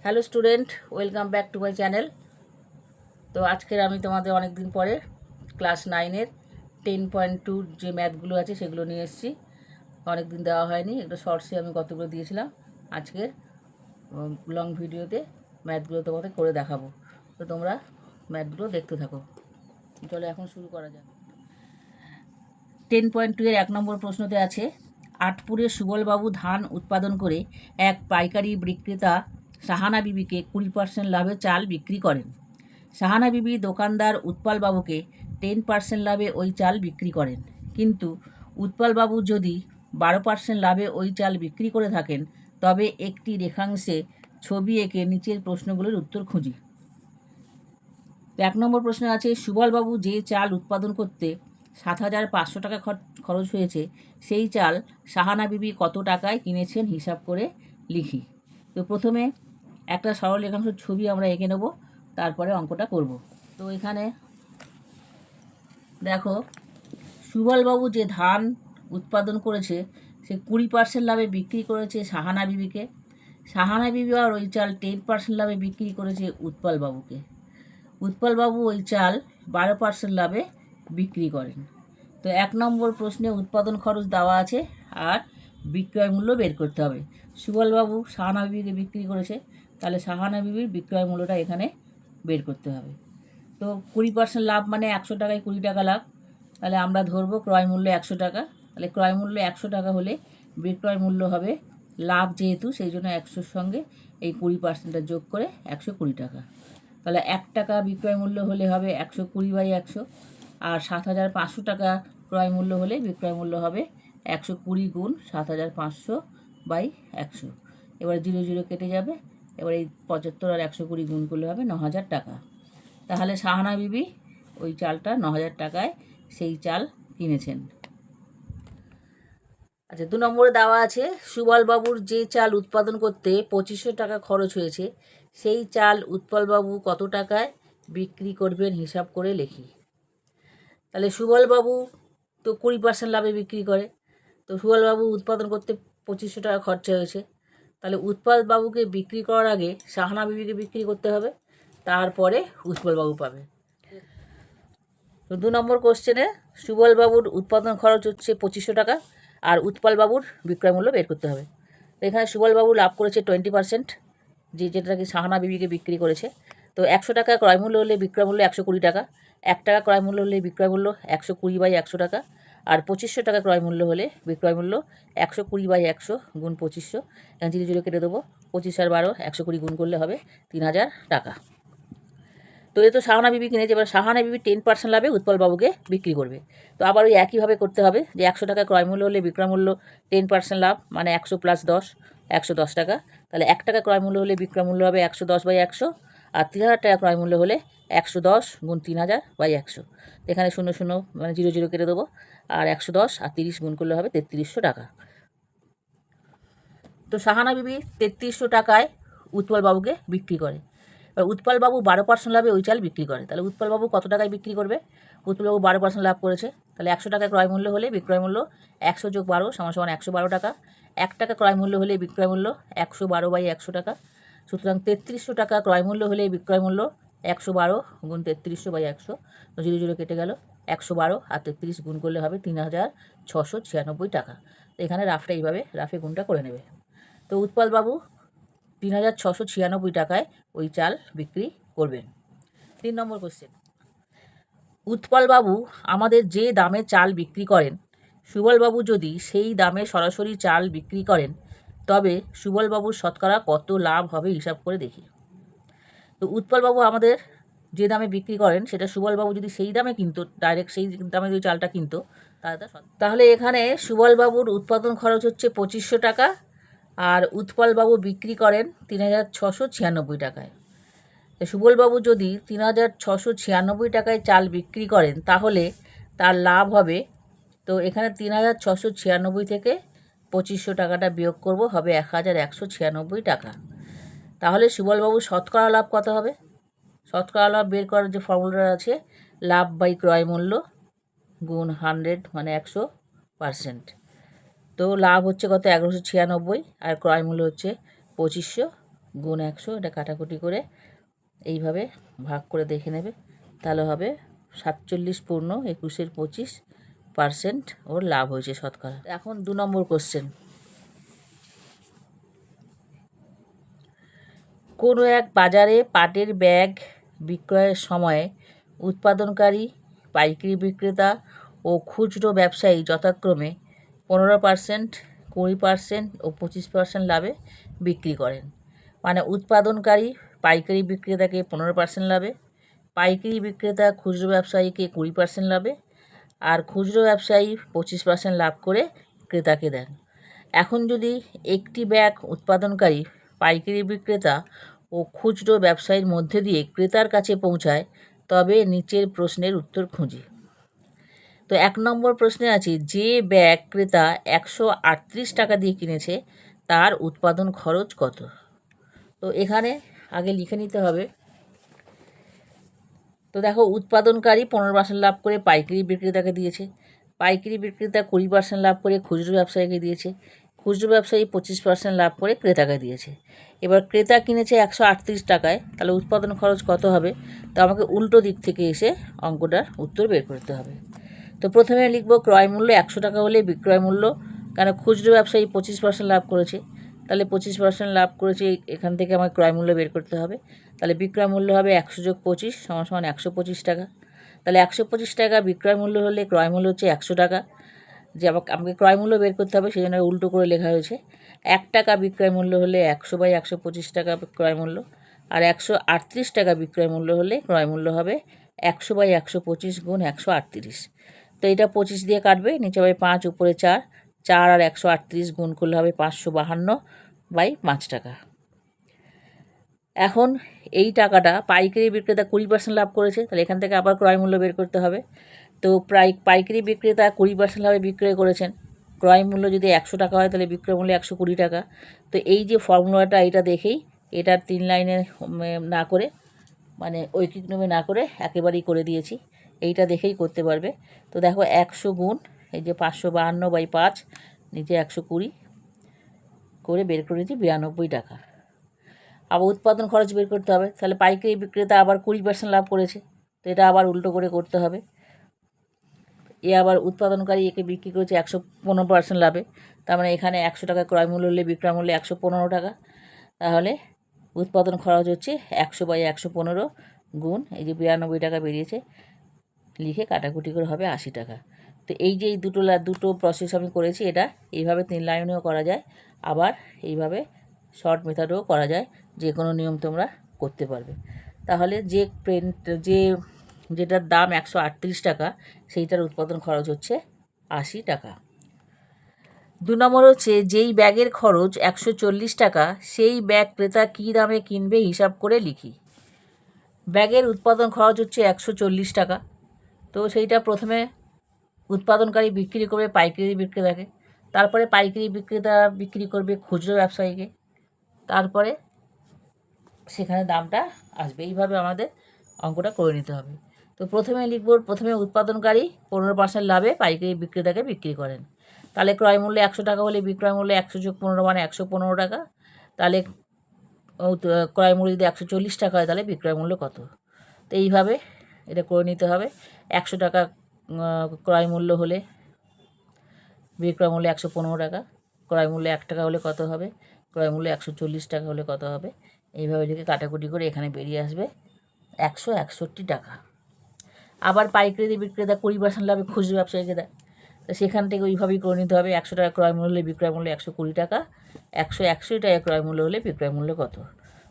Hello student, welcome back to my channel. তো আজকের আমি তোমাদের অনেক দিন পরে ক্লাস 9-এর 10.2 যে ম্যাথগুলো আছে সেগুলো নিয়ে এসেছি। অনেক দিন দেওয়া হয়নি, একটু শর্টসে আমি কতগুলো দিয়েছিলাম। আজকের লং ভিডিওতে ম্যাথগুলো তোমাদের করে দেখাবো। তো তোমরা ম্যাথগুলো দেখতে থাকো। চলো এখন শুরু করা যাক। 10.2-এর 1 নম্বর প্রশ্নতে আছে, আটপুরে সুবলবাবু ধান উৎপাদন করে এক পাইকারি বিক্রেতা সাহানা বিবিকে 20% লাভে চাল বিক্রি করেন। সাহানা বিবি দোকানদার উৎপলবাবুকে 10% লাভে ওই চাল বিক্রি করেন, কিন্তু উৎপলবাবু যদি 12% লাভে ওই চাল বিক্রি করে থাকেন, তবে একটি রেখাংশে ছবি এঁকে নিচের প্রশ্নগুলোর উত্তর খুঁজি। 1 নম্বর প্রশ্ন আছে, সুবলবাবু যে চাল উৎপাদন করতে 7,500 টাকা খরচ হয়েছে, সেই চাল সাহানা বিবি কত টাকায় কিনেছেন হিসাব করে লিখি। তো প্রথমে একটা সরল রেখাংশের ছবি আমরা এঁকে নেব, তারপরে অঙ্কটা করব। তো এখানে দেখো, সুবলবাবু যে ধান উৎপাদন করেছে সে 20% লাভে বিক্রি করেছে সাহানা বিবিকে। সাহানা বিবি আর ওই চাল 10% লাভে বিক্রি করেছে উৎপলবাবুকে। উৎপলবাবু ওই চাল 12% লাভে বিক্রি করেন। তো 1 নম্বর প্রশ্নে উৎপাদন খরচ দেওয়া আছে আর বিক্রয় মূল্য বের করতে হবে। সুবলবাবু সাহানা বিবিকে বিক্রি করেছে, তাহলে সাহানা বিবির বিক্রয় মূল্যটা এখানে বের করতে হবে। তো 20% লাভ মানে 100 টাকায় 20 টাকা লাভ, তাহলে আমরা ধরবো ক্রয় মূল্য 100 টাকা। তাহলে ক্রয় মূল্য 100 টাকা হলে বিক্রয় মূল্য হবে, লাভ যেহেতু সেই জন্য 100-র সঙ্গে এই 20%টা যোগ করে 120 টাকা। তাহলে 1 টাকা বিক্রয় মূল্য হলে হবে 120/100, আর 7,500 টাকা ক্রয় মূল্য হলে বিক্রয় মূল্য হবে 120 গুণ 7,500/100। এবার 0 0 কেটে যাবে। এবার এই 75 আর 120 গুণ করলে হবে 9,000 টাকা। তাহলে সাহানা বিবি ওই চালটা 9,000 টাকায় সেই চাল কিনেছেন। আচ্ছা, 2 নম্বরে দেওয়া আছে, সুবলবাবুর যে চাল উৎপাদন করতে 2500 টাকা খরচ হয়েছে, সেই চাল উৎপলবাবু কত টাকায় বিক্রি করবেন হিসাব করে লিখি। তাহলে সুবলবাবু তো 20% লাভে বিক্রি করে, তো সুবলবাবু উৎপাদন করতে 2500 টাকা খরচা হয়েছে, তাহলে উৎপলবাবুকে বিক্রি করার আগে সাহানা বিবিকে বিক্রি করতে হবে, তারপরে উৎপলবাবু পাবে। তো 2 নম্বর কোশ্চেনে সুবলবাবুর উৎপাদন খরচ হচ্ছে 2500 টাকা আর উৎপলবাবুর বিক্রয় মূল্য বের করতে হবে। তো এখানে সুবলবাবু লাভ করেছে 20%, যেটাকে সাহানা বিবিকে বিক্রি করেছে। তো 100 টাকা ক্রয় মূল্য হলে বিক্রয় মূল্য 120 টাকা, 1 টাকা ক্রয় মূল্য হলে বিক্রয় মূল্য 120/100 টাকা, আর 2500 টাকা ক্রয় মূল্য হলে বিক্রয় মূল্য 120/100 গুণ 2500। এখানে 0 0 কেটে দেবো, 25 আর 12 120 গুণ করলে হবে 3,000 টাকা। তো এ তো সাহানা বিবি কিনেছে, এবার সাহানা বিবি 10% লাভে উৎপলবাবুকে বিক্রি করবে। তো আবার ওই একইভাবে করতে হবে, যে 100 টাকা ক্রয় মূল্য হলে বিক্রয় মূল্য 10% লাভ মানে 100 + 10, 110 টাকা। তাহলে 1 টাকা ক্রয় মূল্য হলে বিক্রয় মূল্য হবে 110/100, আর 3,000 টাকা ক্রয় মূল্য হলে 110 গুণ 3,000/100। এখানে 0 0 মানে 0 0 কেটে দেবো, আর 110 আর 30 গুণ করলে হবে 3300 টাকা। তো সাহানা বিবি 3300 টাকায় উৎপলবাবুকে বিক্রি করে। এবার উৎপলবাবু 12% লাভে ওই চাল বিক্রি করে, তাহলে উৎপলবাবু কত টাকায় বিক্রি করবে? উৎপলবাবু 12% লাভ করেছে, তাহলে 100 টাকা ক্রয় মূল্য হলে বিক্রয় মূল্য 100 + 12 = 112 টাকা। 1 টাকা ক্রয় মূল্য হলে বিক্রয় মূল্য 112/100 টাকা। সুতরাং 3300 টাকা ক্রয় মূল্য হলে বিক্রয় মূল্য 112 গুণ 3300/100। তো 0 0 কেটে গেল, 112 আর 33 গুণ করলে হবে 3,696 টাকা। তো এখানে রাফটা এইভাবে রাফে গুণটা করে নেবে। তো উৎপলবাবু 3,696 টাকায় ওই চাল বিক্রি করবেন। 3 নম্বর কোশ্চেন, উৎপলবাবু আমাদের যে দামে চাল বিক্রি করেন, সুবলবাবু যদি সেই দামে সরাসরি চাল বিক্রি করেন, তবে সুবলবাবুর শতকরা কত লাভ হবে হিসাব করে দেখি। তো উৎপলবাবু আমাদের যে দামে বিক্রি করেন সেটা সুবলবাবু যদি সেই দামে কিনতো, ডাইরেক্ট সেই দামে যদি চালটা কিনতো, তাহলে এখানে সুবলবাবুর উৎপাদন খরচ হচ্ছে 2500 টাকা আর উৎপলবাবু বিক্রি করেন 3,696 টাকায়। সুবলবাবু যদি 3,696 টাকায় চাল বিক্রি করেন, তাহলে তার লাভ হবে, তো এখানে 3,696 থেকে 2500 টাকাটা বিয়োগ করব, হবে 1,196 টাকা। তাহলে সুবলবাবু শতকরা লাভ কত হবে? শতকরা লাভ বের করার যে ফর্মুলাটা আছে, লাভ বাই ক্রয় মূল্য গুণ 100 মানে 100%। তো লাভ হচ্ছে কত? 1,196 আর ক্রয় মূল্য হচ্ছে 2500, গুণ 100, এটা কাটাকুটি করে এইভাবে ভাগ করে দেখে নেবে, তাহলে হবে 47.21% ওর লাভ হয়েছে শতকরা। এখন 2 নম্বর কোশ্চেন, কোনো এক বাজারে পাটের ব্যাগ বিক্রয়ের সময়ে উৎপাদনকারী, পাইকারি বিক্রেতা ও খুচরো ব্যবসায়ী যথাক্রমে 15%, 20% ও 25% লাভে বিক্রি করেন। মানে উৎপাদনকারী পাইকারি বিক্রেতাকে 15% লাভে, পাইকারি বিক্রেতা খুচরো ব্যবসায়ীকে 20% লাভে, আর খুচরো ব্যবসায়ী 25% লাভ করে ক্রেতাকে দেন। এখন যদি একটি ব্যাগ উৎপাদনকারী, পাইকারি বিক্রেতা ও খুচরো ব্যবসায়ীর মধ্যে দিয়ে ক্রেতার কাছে পৌঁছায়, তবে নিচের প্রশ্নের উত্তর খুঁজি। তো 1 নম্বর প্রশ্নে আছে, যে ব্যাগ ক্রেতা 138 টাকা দিয়ে কিনেছে তার উৎপাদন খরচ কত? তো এখানে আগে লিখে নিতে হবে। তো দেখো, উৎপাদনকারী 15% লাভ করে পাইকারি বিক্রেতাকে দিয়েছে, পাইকারি বিক্রেতা 20% লাভ করে খুচরো ব্যবসায়ীকে দিয়েছে, খুচরো ব্যবসায়ী 25% লাভ করে ক্রেতাকে দিয়েছে। এবার ক্রেতা কিনেছে 138 টাকায়, তাহলে উৎপাদন খরচ কত হবে? তো আমাকে উল্টো দিক থেকে এসে অঙ্কটার উত্তর বের করতে হবে। তো প্রথমে লিখব ক্রয় মূল্য 100 টাকা হলে বিক্রয় মূল্য, কেন খুচরো ব্যবসায়ী 25% লাভ করেছে, তাহলে 25% লাভ করেছে, এখান থেকে আমার ক্রয় মূল্য বের করতে হবে। তাহলে বিক্রয় মূল্য হবে 100 যোগ 25 সমান 125 টাকা। তাহলে 125 টাকা বিক্রয় মূল্য হলে ক্রয় মূল্য হচ্ছে 100 টাকা। যে আমাকে ক্রয় মূল্য বের করতে হবে, সেই জন্য উল্টো করে লেখা হয়েছে। 1 টাকা বিক্রয় মূল্য হলে 100/125 টাকা ক্রয় মূল্য, আর 138 টাকা বিক্রয় মূল্য হলে ক্রয় মূল্য হবে 100/125 গুণ 138। তো এটা 25 দিয়ে কাটবে, নিচে হবে 5, উপরে 4, 4 আর 138 গুণ করলে হবে 552/5 টাকা। এখন এই টাকাটা পাইকারি বিক্রেতা 20% লাভ করেছে, তাহলে এখান থেকে আবার ক্রয় মূল্য বের করতে হবে। তো পাইকারি বিক্রেতা 20% লাভে বিক্রয় করেছেন, ক্রয় মূল্য যদি 100 টাকা হয় তাহলে বিক্রয় মূল্য 120 টাকা। তো এই যে ফর্মুলাটা, এটা দেখেই, এটার 3 লাইনে না করে, মানে ঐকিক নিয়মে না করে একেবারেই করে দিয়েছি, এইটা দেখেই করতে পারবে। তো দেখো 100 গুণ এই যে 552/5, নিচে 120 করে বের করে নিয়েছি 92 টাকা। আবার উৎপাদন খরচ বের করতে হবে, তাহলে পাইকারি বিক্রেতা আবার 20% লাভ করেছে, তো এটা আবার উল্টো করে করতে হবে। এ আবার উৎপাদনকারী একে বিক্রি করেছে 115% লাভে, তার মানে এখানে 100 টাকা ক্রয় মূল্য হলে বিক্রয় মূল্য 115 টাকা। তাহলে উৎপাদন খরচ হচ্ছে 100/115 গুণ এই যে 92 টাকা বেরিয়েছে, লিখে কাটাকুটি করে হবে 80 টাকা। তো এই যে এই দুটো প্রসেস আমি করেছি, এটা এইভাবে 3 লাইনেও করা যায়, আবার এইভাবে শর্ট মেথডেও করা যায়, যে কোনো নিয়ম তোমরা করতে পারবে। তাহলে যেটার দাম 138 টাকা, সেইটার উৎপাদন খরচ হচ্ছে 80 টাকা। 2 নম্বর হচ্ছে, যেই ব্যাগের খরচ 140 টাকা সেই ব্যাগ ক্রেতা কী দামে কিনবে হিসাব করে লিখি। ব্যাগের উৎপাদন খরচ হচ্ছে 140 টাকা, তো সেইটা প্রথমে উৎপাদনকারী বিক্রি করবে পাইকারি বিক্রেতাকে, তারপরে পাইকারি বিক্রেতা বিক্রি করবে খুচরো ব্যবসায়ীকে, তারপরে সেখানে দামটা আসবে। এইভাবে আমাদের অঙ্কটা করে নিতে হবে। তো প্রথমে উৎপাদনকারী 15% লাভে পাইকারি বিক্রেতাকে বিক্রি করেন, তাহলে ক্রয় মূল্য 100 টাকা হলে বিক্রয় মূল্য 100 যোগ 15 মানে 115 টাকা। তাহলে ক্রয় মূল্য যদি 140 টাকা হয় তাহলে বিক্রয় মূল্য কত? তো এইভাবে এটা করে নিতে হবে। 100 টাকা ক্রয় মূল্য হলে বিক্রয় মূল্য 115 টাকা, ক্রয় মূল্য 1 টাকা হলে কত হবে, ক্রয় মূল্য 140 টাকা হলে কত হবে, এইভাবে লিখে কাটাকুটি করে এখানে বেরিয়ে আসবে 161 টাকা। আবার পাইকারি বিক্রেতা 20% লাভে খুচরো ব্যবসায়ীকে দেয়, তো সেখান থেকে ওইভাবেই করে নিতে হবে। 100 টাকা ক্রয় মূল্য হলে বিক্রয় মূল্য 120 টাকা, 161 টাকা ক্রয় মূল্য হলে বিক্রয় মূল্য কত?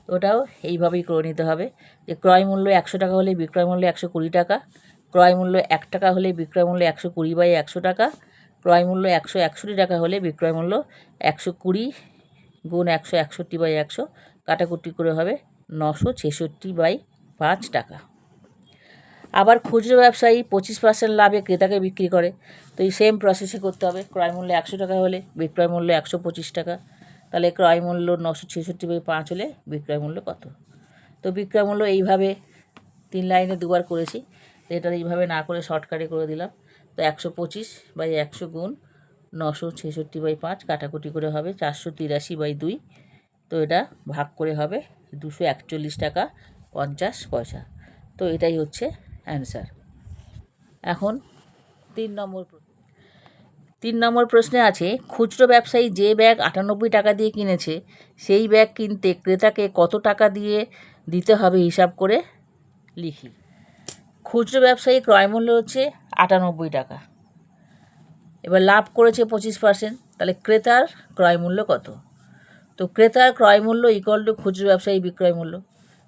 ওটাও এইভাবেই করে নিতে হবে, যে ক্রয় মূল্য 100 টাকা হলে বিক্রয় মূল্য 120 টাকা, ক্রয় মূল্য 1 টাকা হলে বিক্রয় মূল্য 120/100 টাকা, ক্রয় মূল্য 161 টাকা হলে বিক্রয় মূল্য 120 গুণ 161/100, কাটাকুটি করে হবে 966/5 টাকা। আবার খুচরো ব্যবসায়ী 25% লাভে ক্রেতাকে বিক্রি করে, তো এই সেম প্রসেসে করতে হবে। ক্রয় মূল্য 100 টাকা হলে বিক্রয় মূল্য 125 টাকা, তাহলে ক্রয় মূল্য 966/5 হলে বিক্রয় মূল্য কত? তো বিক্রয় মূল্য এইভাবে 3 লাইনে দুবার করেছি, তো এটা এইভাবে না করে শর্টকাটে করে দিলাম। তো 125/100 গুণ 966/5, কাটাকুটি করে হবে 483/2, তো এটা ভাগ করে হবে 241.50 টাকা। তো এটাই হচ্ছে অ্যান্সার। এখন 3 নম্বর প্রশ্নে আছে, খুচরো ব্যবসায়ী যে ব্যাগ 98 টাকা দিয়ে কিনেছে সেই ব্যাগ কিনতে ক্রেতাকে কত টাকা দিয়ে দিতে হবে হিসাব করে লিখি। খুচরো ব্যবসায়ী ক্রয় মূল্য হচ্ছে 98 টাকা, এবার লাভ করেছে 25%, তাহলে ক্রেতার ক্রয় মূল্য কত? তো ক্রেতার ক্রয় মূল্য ইকুয়াল টু খুচরো ব্যবসায়ী বিক্রয় মূল্য।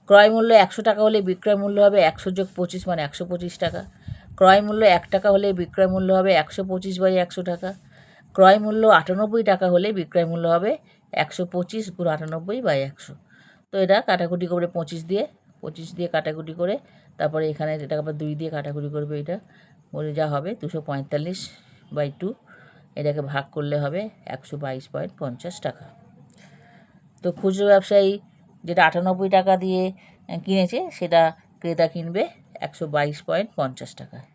ক্রয় মূল্য 100 টাকা হলে বিক্রয় মূল্য হবে 100 যোগ 25 মানে 125 টাকা। ক্রয় মূল্য 1 টাকা হলে বিক্রয় মূল্য হবে 125/100 টাকা। ক্রয় মূল্য 98 টাকা হলে বিক্রয় মূল্য হবে 125 গুণ 98/100। তো এটা কাটাকুটি করে 25 দিয়ে কাটাকুটি করে তারপরে এখানে এটা আবার 2 দিয়ে কাটাকুটি করবে, এটা বলে যা হবে 245/2, এটাকে ভাগ করলে হবে 122.50 টাকা। তো খুচরো ব্যবসায়ী যেটা 98 টাকা দিয়ে কিনেছে সেটা ক্রেতা কিনবে 122.50 টাকায়।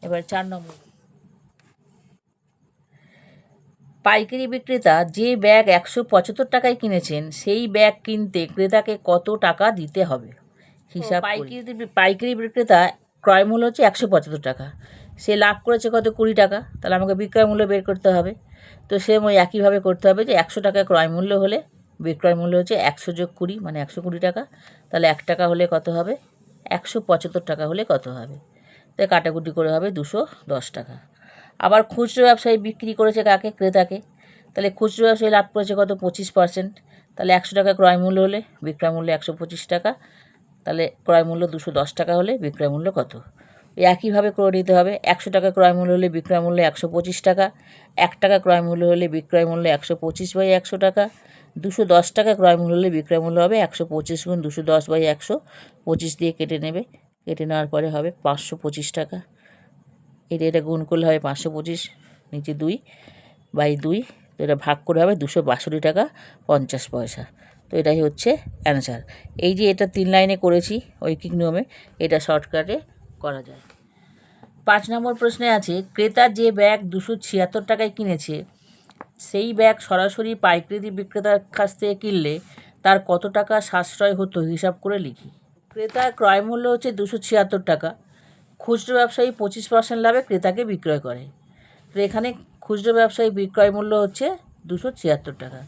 এবার 4 নম্বর, পাইকারি বিক্রেতা যে ব্যাগ 175 টাকায় কিনেছেন সেই ব্যাগ কিনতে ক্রেতাকে কত টাকা দিতে হবে হিসাব। পাইকারি বিক্রেতা ক্রয় মূল্য হচ্ছে 175 টাকা, সে লাভ করেছে কত 20 টাকা, তাহলে আমাকে বিক্রয় মূল্য বের করতে হবে। তো সেম ওই একইভাবে করতে হবে যে 100 টাকা ক্রয় মূল্য হলে বিক্রয় মূল্য হচ্ছে 100 যোগ 20 মানে 120 টাকা, তাহলে 1 টাকা হলে কত হবে, 175 টাকা হলে কত হবে, তাই কাটাকুটি করে হবে 210 টাকা। আবার খুচরো ব্যবসায়ী বিক্রি করেছে কাকে, ক্রেতাকে, তাহলে খুচরো ব্যবসায়ী লাভ করেছে কত 25%, তাহলে 100 টাকা ক্রয় মূল্য হলে বিক্রয় মূল্য 125 টাকা, তাহলে ক্রয় মূল্য 210 টাকা হলে বিক্রয় মূল্য কত, একইভাবে করে নিতে হবে। 100 টাকা ক্রয় মূল্য হলে বিক্রয় মূল্য 125 টাকা, 1 টাকা ক্রয় মূল্য হলে বিক্রয় মূল্য 125/100 টাকা, 210 টাকা ক্রয় মূল্য হলে বিক্রয় মূল্য হবে 125 গুণ 210/100, 25 দিয়ে কেটে নেবে, কেটে নেওয়ার পরে হবে 525 টাকা। এটা গুণ করলে হবে 525, নিচে 2/2, তো এটা ভাগ করে হবে 262 টাকা 50 পয়সা। তো এটাই হচ্ছে অ্যান্সার। এই যে এটা 3 লাইনে করেছি ঐকিক নিয়মে, এটা শর্টকাটে করা যায়। 5 নম্বর প্রশ্নে আছে, ক্রেতা যে ব্যাগ 276 টাকায় কিনেছে সেই ব্যাগ সরাসরি পাইকারি বিক্রেতার কাছ থেকে কিনলে তার কত টাকা সাশ্রয় হতো হিসাব করে লিখি। ক্রেতার ক্রয় মূল্য হচ্ছে 276 টাকা, খুচরো ব্যবসায়ী 25% লাভে ক্রেতাকে বিক্রয় করে। তো এখানে খুচরো ব্যবসায়ী বিক্রয় মূল্য হচ্ছে 276 টাকা,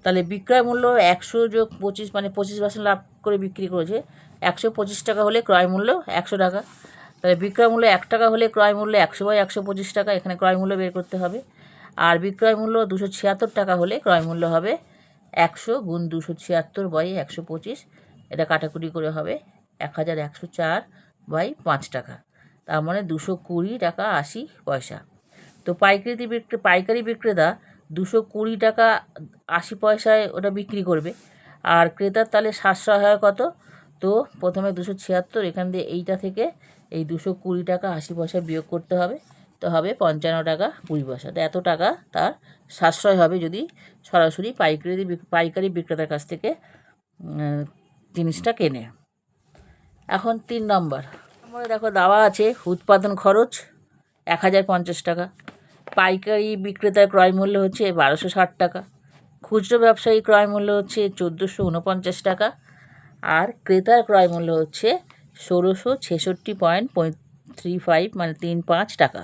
তাহলে বিক্রয় মূল্য 100 যোগ 25 মানে 25% লাভ করে বিক্রি করেছে, 125 টাকা হলে ক্রয় মূল্য 100 টাকা, তাহলে বিক্রয় মূল্য 1 টাকা হলে ক্রয় মূল্য 100/125 টাকা, এখানে ক্রয় মূল্য বের করতে হবে। আর বিক্রয় মূল্য 276 টাকা হলে ক্রয় মূল্য হবে 100 গুণ 276/125, এটা কাটাকুটি করে হবে 1104/5 টাকা, তার মানে 220 টাকা 80 পয়সা। তো পাইকারি বিক্রেতা 220 টাকা 80 পয়সায় ওটা বিক্রি করবে, আর ক্রেতার তাহলে সাশ্রয় হয় কত, তো প্রথমে 276, এখান দিয়ে এইটা থেকে এই 220 টাকা 80 পয়সা বিয়োগ করতে হবে, তো হবে 55 টাকা 20 পয়সা। তো এত টাকা তার সাশ্রয় হবে যদি সরাসরি পাইকারি বিক্রেতার কাছ থেকে জিনিসটা কেনে। এখন 3 নম্বর দেখো দেওয়া আছে, উৎপাদন খরচ 1050 টাকা, পাইকারি বিক্রেতার ক্রয় মূল্য হচ্ছে 1260 টাকা, খুচরো ব্যবসায়ী ক্রয় মূল্য হচ্ছে 1449 টাকা, আর ক্রেতার ক্রয় মূল্য হচ্ছে 1666.35 মানে 35 টাকা।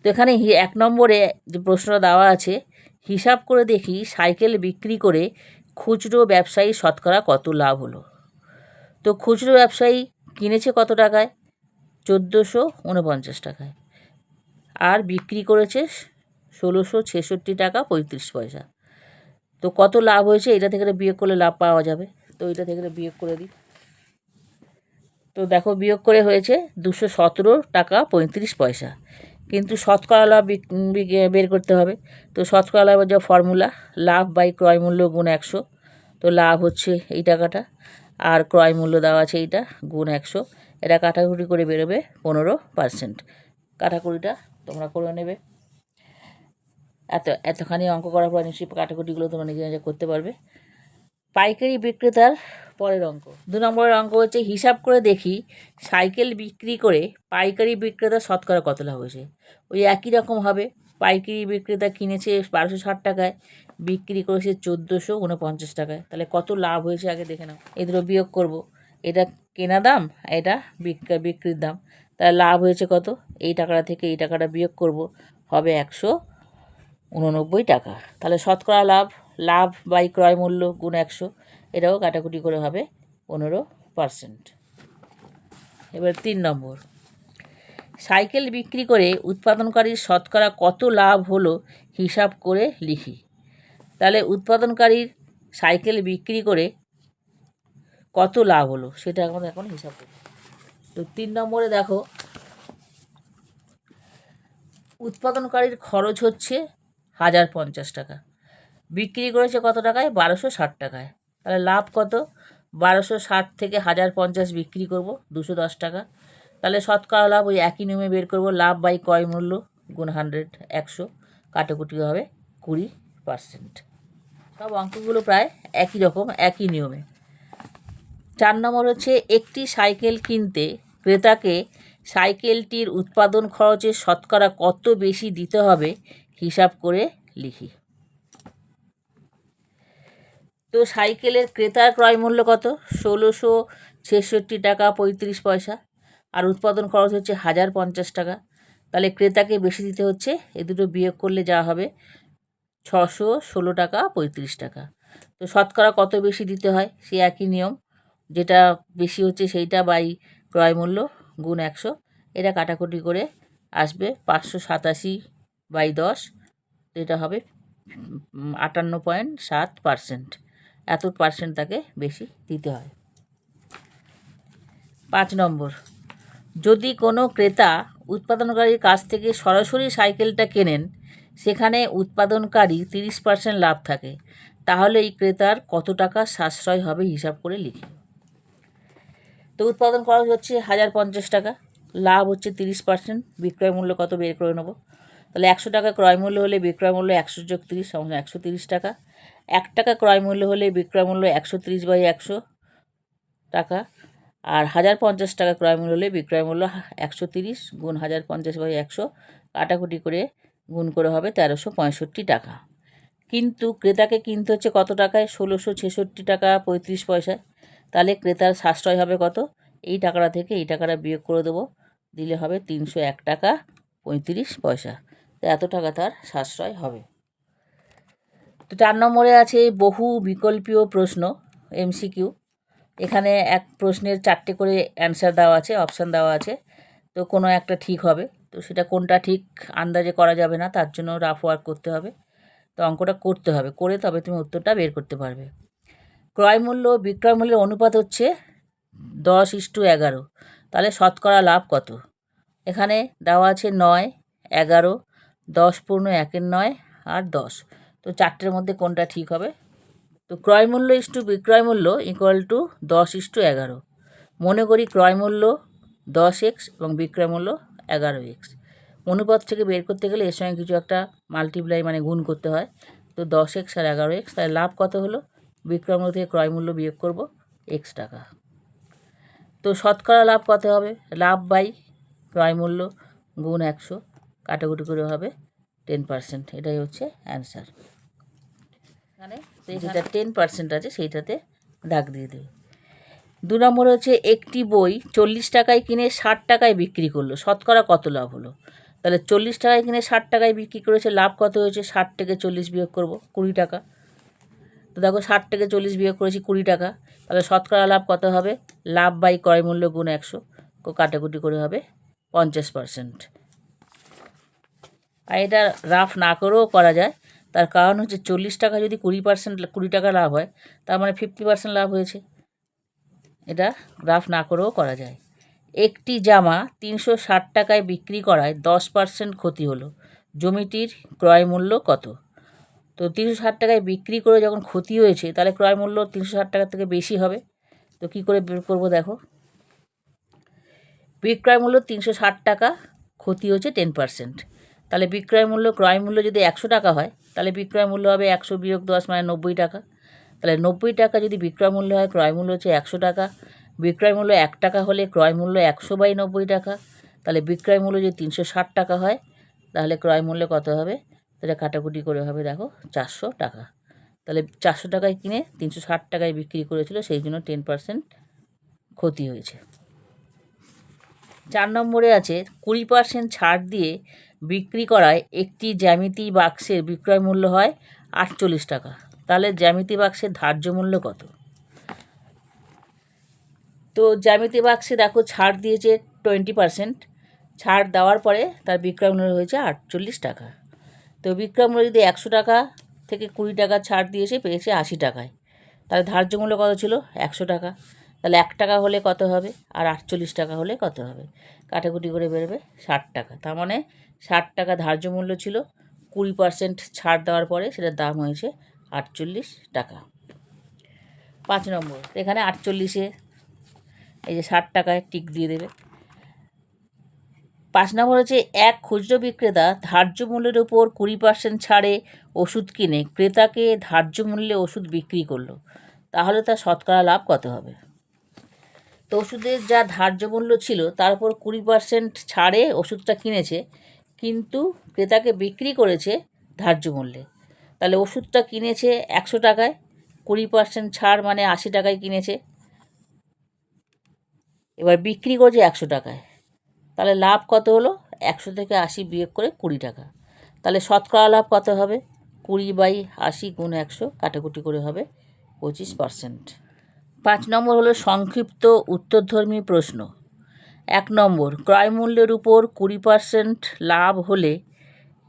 তো এখানে 1 নম্বরে যে প্রশ্নটা দেওয়া আছে, হিসাব করে দেখি সাইকেল বিক্রি করে খুচরো ব্যবসায়ী শতকরা কত লাভ হলো। তো খুচরো ব্যবসায়ী কিনেছে কত টাকায়, 1449 টাকায়, আর বিক্রি করেছে 1666 টাকা 35 পয়সা। তো কত লাভ হয়েছে এটা থেকে বিয়োগ করলে লাভ পাওয়া যাবে, তো এটা থেকে বিয়োগ করে দিই। তো দেখো বিয়োগ করে হয়েছে 217 টাকা 35 পয়সা, কিন্তু শতকরা লাভ বের করতে হবে। তো শতকরা লাভের যা ফর্মুলা, লাভ বাই ক্রয় মূল্য গুণ 100, তো লাভ হচ্ছে এই টাকাটা, আর ক্রয় মূল্য দেওয়া আছে এইটা গুণ 100, এটা কাটাকুটি করে বেরোবে 15%। কাটাকুটিটা তোমরা করে নেবে। এতখানি অঙ্ক করার পর নিশ্চয়ই কাটাকুটিগুলো তোমরা নিজে নিজে করতে পারবে। পাইকারি বিক্রেতার পরের অঙ্ক 2 নম্বরের অঙ্ক হচ্ছে, হিসাব করে দেখি সাইকেল বিক্রি করে পাইকারি বিক্রেতা শতকরা কত লাভ হয়েছে। ওই একই রকম হবে, পাইকারি বিক্রেতা কিনেছে 1260 টাকায়, বিক্রি করেছে 1449 টাকায়। তাহলে কত লাভ হয়েছে আগে দেখে নাও। এই দুটো বিয়োগ করব, এটা কেনা দাম, এটা বিক্রির দাম। তাহলে লাভ হয়েছে কত, এই টাকাটা থেকে এই টাকাটা বিয়োগ করব, হবে 189 টাকা। তাহলে শতকরা লাভ বাই ক্রয় মূল্য গুণ 100, এটাও কাটাকুটি করে হবে 15%। এবার 3 নম্বর, সাইকেল বিক্রি করে উৎপাদনকারীর শতকরা কত লাভ হলো হিসাব করে লিখি। তাহলে উৎপাদনকারীর সাইকেল বিক্রি করে কত লাভ হলো সেটা আমাদের এখন হিসাব করি। তো 3 নম্বরে দেখো, উৎপাদনকারীর খরচ হচ্ছে 1050 টাকা, বিক্রি করেছে কত টাকায়, 1260 টাকায়। তাহলে লাভ কত, 1260 থেকে 1050 বিক্রি করব, 210 টাকা। তাহলে শতকরা লাভ ওই একই নিয়মে বের করব, লাভ বাই ক্রয় মূল্য গুণ 100, 100, কাটাকুটি হবে 20%। সব অঙ্কগুলো প্রায় একই রকম, একই নিয়মে। 4 নম্বর হচ্ছে, একটি সাইকেল কিনতে ক্রেতাকে সাইকেলটির উৎপাদন খরচের শতকরা কত বেশি দিতে হবে হিসাব করে লিখি। তো সাইকেলের ক্রেতার ক্রয় মূল্য কত, 1666 টাকা 35 পয়সা, আর উৎপাদন খরচ হচ্ছে 1050 টাকা। তাহলে ক্রেতাকে বেশি দিতে হচ্ছে, এ দুটো বিয়োগ করলে যা হবে 616 টাকা 35 টাকা। তো শতকরা কত বেশি দিতে হয়, সে একই নিয়ম, যেটা বেশি হচ্ছে সেইটা বাই ক্রয় মূল্য গুণ 100, এটা কাটাকুটি করে আসবে 587/10, এটা হবে 58.7%। এত পার্সেন্ট তাকে বেশি দিতে হয়। 5 নম্বর, যদি কোনো ক্রেতা উৎপাদনকারীর কাছ থেকে সরাসরি সাইকেলটা কেনেন, সেখানে উৎপাদনকারী 30% লাভ থাকে, তাহলে এই ক্রেতার কত টাকা সাশ্রয় হবে হিসাব করে লিখি। তো উৎপাদন খরচ হচ্ছে 1050 টাকা, লাভ হচ্ছে 30%, বিক্রয় মূল্য কত বের করে নেব। তাহলে 100 টাকা ক্রয় মূল্য হলে বিক্রয় মূল্য 100 যোগ 30 সমান 130 টাকা। 1 টাকা ক্রয় মূল্য হলে বিক্রয় মূল্য 130/100 টাকা। আর 1050 টাকা ক্রয় মূল্য হলে বিক্রয় মূল্য 130 গুণ 1050/100, কাটাকুটি করে গুণ করে হবে 1365 টাকা। কিন্তু ক্রেতাকে কিনতে হচ্ছে কত টাকায়, 1666 টাকা 35 পয়সায়। তাহলে ক্রেতার সাশ্রয় হবে কত, এই টাকাটা থেকে এই টাকাটা বিয়োগ করে দেবো, দিলে হবে 301 টাকা 35 পয়সা। তো এত টাকা তার সাশ্রয় হবে। তো 4 নম্বরে আছে বহু বিকল্পীয় প্রশ্ন, MCQ। এখানে এক প্রশ্নের 4টে করে অ্যান্সার দেওয়া আছে, অপশান দেওয়া আছে। তো কোনো একটা ঠিক হবে, তো সেটা কোনটা ঠিক আন্দাজে করা যাবে না, তার জন্য রাফ ওয়ার্ক করতে হবে। তো অঙ্কটা করতে হবে, করে তবে তুমি উত্তরটা বের করতে পারবে। ক্রয় মূল্য বিক্রয় মূল্যের অনুপাত হচ্ছে 10:11, তাহলে শতকরা লাভ কত। এখানে দেওয়া আছে 9, 11, 10 পূর্ণ 1-এর 9 আর 10। তো 4টের মধ্যে কোনটা ঠিক হবে। তো ক্রয় মূল্য ইস্টু বিক্রয় মূল্য ইকুয়াল টু 10:11। মনে করি ক্রয় মূল্য 10x এবং বিক্রয় মূল্য 11x। অনুপাত থেকে বের করতে গেলে এর সঙ্গে কিছু একটা মাল্টিপ্লাই মানে গুণ করতে হয়। তো 10x আর 11x, তাহলে লাভ কত হলো, বিক্রয় মূল্য থেকে ক্রয় মূল্য বিয়োগ করব x টাকা। তো শতকরা লাভ কত হবে, লাভ বাই ক্রয় মূল্য গুণ 100, কাটাকুটি করে হবে 10%। এটাই হচ্ছে অ্যান্সার। এখানে যেটা 10% আছে সেইটাতে দাগ দিয়ে দেবে। 2 নম্বর হচ্ছে, একটি বই 40 টাকায় কিনে 60 টাকায় বিক্রি করলো, শতকরা কত লাভ হলো। তাহলে 40 টাকায় কিনে 60 টাকায় বিক্রি করেছে, লাভ কত হয়েছে, 60 থেকে 40 বিয়োগ করব 20 টাকা। তো দেখো 60 থেকে 40 বিয়োগ করেছি 20 টাকা, তাহলে শতকরা লাভ কত হবে, লাভ বাই ক্রয় মূল্য গুণ 100, কাটাকুটি করে হবে 50%। আর এটা রাফ না করেও করা যায়, তার কারণ হচ্ছে 40 টাকা যদি 20 টাকা লাভ হয়, তার মানে 50% লাভ হয়েছে। এটা রাফ না করেও করা যায়। একটি জামা 360 টাকায় বিক্রি করায় 10% ক্ষতি হলো, জমিটির ক্রয় মূল্য কত। তো 360 টাকায় বিক্রি করে যখন ক্ষতি হয়েছে, তাহলে ক্রয় মূল্য 360 টাকার থেকে বেশি হবে। তো কী করে বের করবো, দেখো বিক্রয় মূল্য 360 টাকা, ক্ষতি হচ্ছে 10%। তাহলে বিক্রয় মূল্য ক্রয় মূল্য যদি 100 টাকা হয়, তাহলে বিক্রয় মূল্য হবে 100 বিয়োগ 10 মানে 90 টাকা। তাহলে 90 টাকা যদি বিক্রয় মূল্য হয়, ক্রয় মূল্য হচ্ছে 100 টাকা। বিক্রয় মূল্য 1 টাকা হলে ক্রয় মূল্য 100/90 টাকা। তাহলে বিক্রয় মূল্য যদি 360 টাকা হয়, তাহলে ক্রয় মূল্য কত হবে, এটা কাটাকুটি করে হবে দেখো 400 টাকা। তাহলে 400 টাকায় কিনে 360 টাকায় বিক্রি করেছিল, সেই জন্য 10% ক্ষতি হয়েছে। 4 নম্বরে আছে 20% ছাড় দিয়ে বিক্রি করায় একটি জ্যামিতি বাক্সের বিক্রয় মূল্য হয় 48 টাকা। তাহলে জ্যামিতি বাক্সের ধার্য মূল্য কত? তো জ্যামিতি বাক্সে দেখো ছাড় দিয়েছে 20%, ছাড় দেওয়ার পরে তার বিক্রয় মূল্য হয়েছে 48 টাকা। তো বিক্রয় মূল্য যদি 100 টাকা থেকে 20 টাকা ছাড় দিয়েছে, পেয়েছে 80 টাকায়। তাহলে ধার্য মূল্য কত ছিল? 100 টাকা। তাহলে 1 টাকা হলে কত হবে, আর 48 টাকা হলে কত হবে? কাটাকুটি করে বেরোবে 60 টাকা। তার মানে 60 টাকা ধার্য মূল্য ছিল, 20% ছাড় দেওয়ার পরে সেটার দাম হয়েছে 48 টাকা। 5 নম্বর, এখানে 48-এ এই যে 60 টাকায় টিক দিয়ে দেবে। 5 নম্বর হচ্ছে এক খুচরো বিক্রেতা ধার্য মূল্যের উপর 20% ছাড়ে ওষুধ কিনে ক্রেতাকে ধার্য মূল্যে ওষুধ বিক্রি করলো, তাহলে তার শতকরা লাভ কত হবে? তো ওষুধের যা ধার্য মূল্য ছিল তার উপর 20% ছাড়ে ওষুধটা কিনেছে, কিন্তু ক্রেতাকে বিক্রি করেছে ধার্য মূল্যে। তাহলে ওষুধটা কিনেছে 100 টাকায়, 20% ছাড় মানে 80 টাকায় কিনেছে, এবার বিক্রি করেছে 100 টাকায়। তাহলে লাভ কত হলো? 100 থেকে 80 বিয়োগ করে 20 টাকা। তাহলে শতকরা লাভ কত হবে? 20/80 গুণ 100, কাটাকুটি করে হবে 25%। 5 নম্বর হলো সংক্ষিপ্ত উত্তরধর্মী প্রশ্ন। 1 নম্বর, ক্রয় মূল্যের উপর 20% লাভ হলে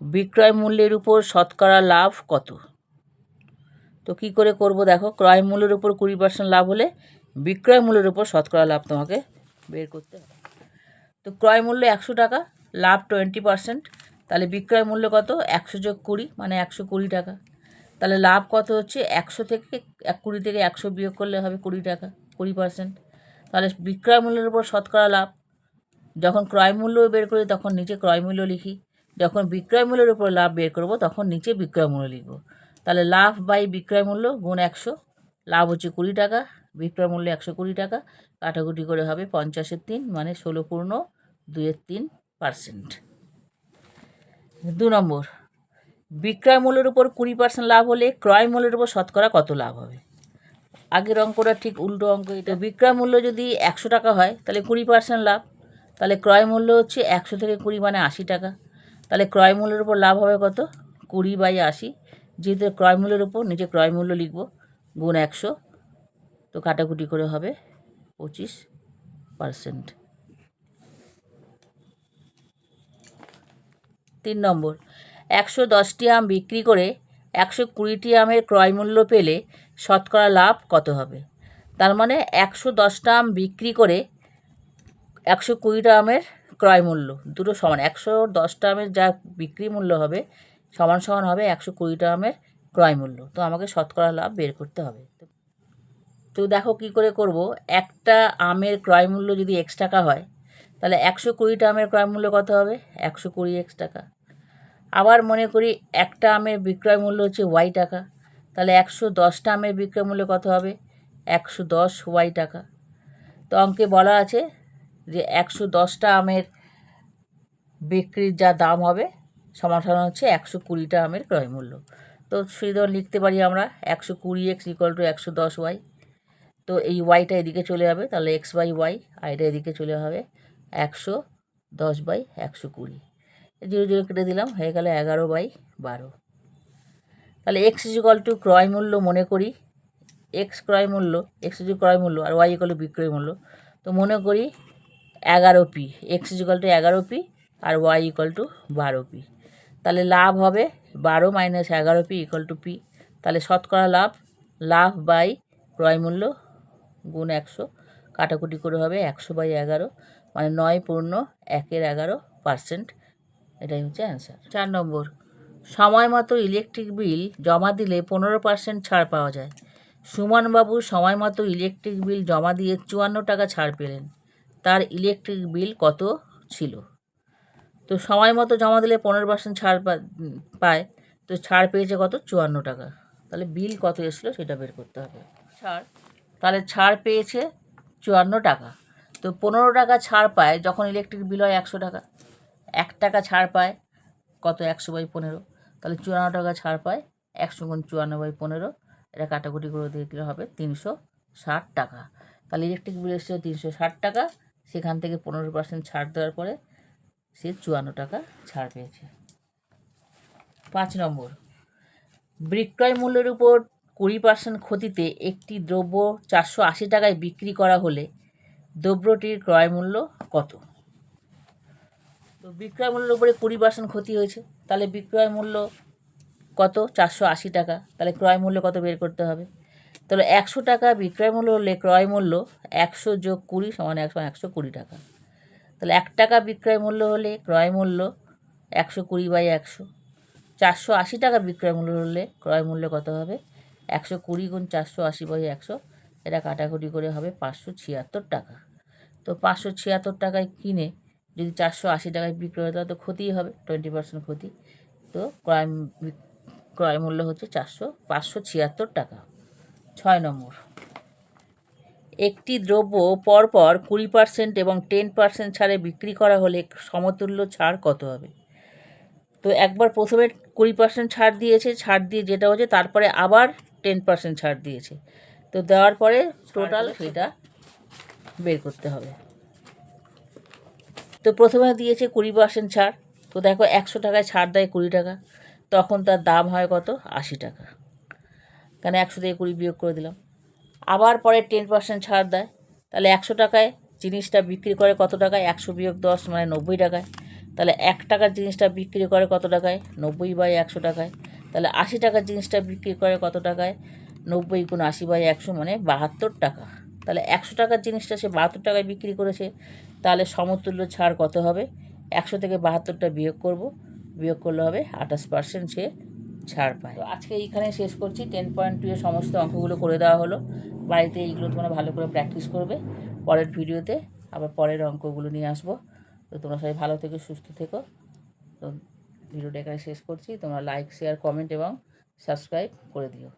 বিক্রয় মূল্যের উপর শতকরা লাভ কত? তো কী করে করব দেখো, ক্রয় মূল্যের উপর 20% লাভ হলে বিক্রয় মূল্যের উপর শতকরা লাভ তোমাকে বের করতে হবে। তো ক্রয় মূল্য 100 টাকা, লাভ 20%, তাহলে বিক্রয় মূল্য কত? 100 যোগ 20 মানে 120 টাকা। তাহলে লাভ কত হচ্ছে? 100 থেকে 20 থেকে 100 বিয়োগ করলে হবে 20 টাকা, 20%। তাহলে বিক্রয় মূল্যের উপর শতকরা লাভ, যখন ক্রয় মূল্য বের করি তখন নিচে ক্রয় মূল্য লিখি, যখন বিক্রয় মূল্যের উপর লাভ বের করব তখন নিচে বিক্রয় মূল্য লিখব। তাহলে লাভ বাই বিক্রয় মূল্য গুণ 100, লাভ হচ্ছে 20 টাকা, বিক্রয় মূল্য 120 টাকা, কাটাকুটি করে হবে 50-এর 3 মানে 16.2-3%। 2 নম্বর, বিক্রয় মূল্যের উপর 20% লাভ হলে ক্রয় মূল্যের উপর শতকরা কত লাভ হবে? আগের অঙ্কটা ঠিক উল্টো অঙ্ক এটা। বিক্রয় মূল্য যদি 100 টাকা হয় তাহলে 20% লাভ, তাহলে ক্রয় মূল্য হচ্ছে 100 থেকে 20 মানে 80 টাকা। তাহলে ক্রয় মূল্যের উপর লাভ হবে কত? 20/80, যেহেতু ক্রয় মূল্যের উপর নিচে ক্রয় মূল্য লিখব, গুণ 100, তো কাটাকুটি করে হবে 25%। 3 নম্বর, 110টি আম বিক্রি করে 120টি আমের ক্রয় মূল্য পেলে শতকরা লাভ কত হবে? তার মানে 110টা আম বিক্রি করে 120টা আমের ক্রয় মূল্য, দুটো সমান। 110টা আমের যা বিক্রি মূল্য হবে সমান সমান হবে 120টা আমের ক্রয় মূল্য। তো আমাকে শতকরা লাভ বের করতে হবে। তো দেখো কী করে করব। একটা আমের ক্রয় মূল্য যদি x টাকা হয়, তাহলে 120টা আমের ক্রয় মূল্য কত হবে? 120x টাকা। আবার মনে করি একটা আমের বিক্রয় মূল্য হচ্ছে y টাকা, তাহলে 110টা আমের বিক্রয় মূল্য কত হবে? 110y টাকা। তো অঙ্কে বলা আছে যে 110টা আমের বিক্রির যা দাম হবে সমান সমান হচ্ছে 120টা আমের ক্রয় মূল্য। তো সুতরাং লিখতে পারি আমরা 120x = 110y। তো এই ওয়াইটা এদিকে চলে যাবে, তাহলে x/y, আর এটা এদিকে চলে হবে 110/120। 0 0 কেটে দিলাম, হয়ে গেল 11/12। তাহলে x = ক্রয় মূল্য মনে করি, x ক্রয় মূল্য, x ক্রয় মূল্য আর y বিক্রয় মূল্য। তো মনে করি 11p, x = 11p আর y = 12p। তাহলে লাভ হবে 12 - 11p = p। তাহলে শতকরা লাভ, লাভ বাই ক্রয় মূল্য গুণ 100, কাটাকুটি করে হবে 100/11 মানে 9.111%। এটাই হচ্ছে অ্যান্সার। 4 নম্বর, সময় মতো ইলেকট্রিক বিল জমা দিলে 15% ছাড় পাওয়া যায়। সুমনবাবু সময় মতো ইলেকট্রিক বিল জমা দিয়ে 54 টাকা ছাড় পেলেন, তার ইলেকট্রিক বিল কত ছিল? তো সময় মতো জমা দিলে 15% ছাড় পায়, তো ছাড় পেয়েছে কত? 54 টাকা। তাহলে বিল কত এসেছিলো সেটা বের করতে হবে। ছাড়, তাহলে ছাড় পেয়েছে 54 টাকা। তো 15 টাকা ছাড় পায় যখন ইলেকট্রিক বিল হয় 100 টাকা, 1 টাকা ছাড় পায় কত? 100/15। তাহলে 54 টাকা ছাড় পায়। 100 গুণ 54/15, এটা কাটাকুটি করে দেখলে হবে 360 টাকা। তাহলে ইলেকট্রিক বিল এসেছিল 360 টাকা, সেখান থেকে 15% ছাড় দেওয়ার পরে সে 54 টাকা ছাড় পেয়েছে। 5 নম্বর, বিক্রয় মূল্যের উপর 20% ক্ষতিতে একটি দ্রব্য 480 টাকায় বিক্রি করা হলে দ্রব্যটির ক্রয় মূল্য কত? তো বিক্রয় মূল্যের উপরে 20% ক্ষতি হয়েছে, তাহলে বিক্রয় মূল্য কত? 480 টাকা। তাহলে ক্রয় মূল্য কত বের করতে হবে? তাহলে 100 টাকা বিক্রয় মূল্য হলে ক্রয় মূল্য 100 যোগ 20 সমান 120 টাকা। তাহলে 1 টাকা বিক্রয় মূল্য হলে ক্রয় মূল্য 120/100। 480 টাকা বিক্রয় মূল্য হলে ক্রয় মূল্য কত হবে? 120 গুণ 480/100, এটা কাটাকুটি করে হবে 576 টাকা। তো 576 টাকায় কিনে যদি 480 টাকায় বিক্রয় হয় তাহলে তো ক্ষতিই হবে, 20% ক্ষতি। তো ক্রয় মূল্য হচ্ছে 576 টাকা। 6 নম্বর, একটি দ্রব্য পরপর 20% এবং 10% ছাড়ে বিক্রি করা হলে সমতুল্য ছাড় কত হবে? তো একবার প্রথমে 20% ছাড় দিয়েছে, ছাড় দিয়ে যেটা হচ্ছে তারপরে আবার 10% ছাড় দিয়েছে, তো দেওয়ার পরে টোটাল সেটা বের করতে হবে। তো প্রথমে দিয়েছে 20% ছাড়, তো দেখো 100 টাকায় ছাড় দেয় 20 টাকা, তখন তার দাম হয় কত? 80 টাকা, কেন 100 থেকে 20 বিয়োগ করে দিলাম। আবার পরে 10% ছাড় দেয়, তাহলে 100 টাকায় জিনিসটা বিক্রি করে কত টাকায়? 100 বিয়োগ 10 মানে 90 টাকায়। তাহলে 1 টাকার জিনিসটা বিক্রি করে কত টাকায়? 90/100 টাকায়। তাহলে 80 টাকার জিনিসটা বিক্রি করে কত টাকায়? 90 গুণ 80/100 মানে 72 টাকা। তাহলে 100 টাকার জিনিসটা সে 72 টাকায় বিক্রি করেছে, তাহলে সমতুল্য ছাড় কত হবে? 100 থেকে 72টা বিয়োগ করব, বিয়োগ করলে হবে 28% সে ছাড় পায়। তো আজকে এইখানে শেষ করছি। 10.2 এর সমস্ত অঙ্কগুলো করে দেওয়া হলো। বাড়িতে এইগুলো তোমরা ভালো করে প্র্যাকটিস করবে। পরের ভিডিওতে আবার পরের অঙ্কগুলো নিয়ে আসবো। তো তোমরা সবাই ভালো থেকো, সুস্থ থেকো। তো ভিডিওটা এখানে শেষ করছি। তোমরা লাইক, শেয়ার, কমেন্ট এবং সাবস্ক্রাইব করে দিও।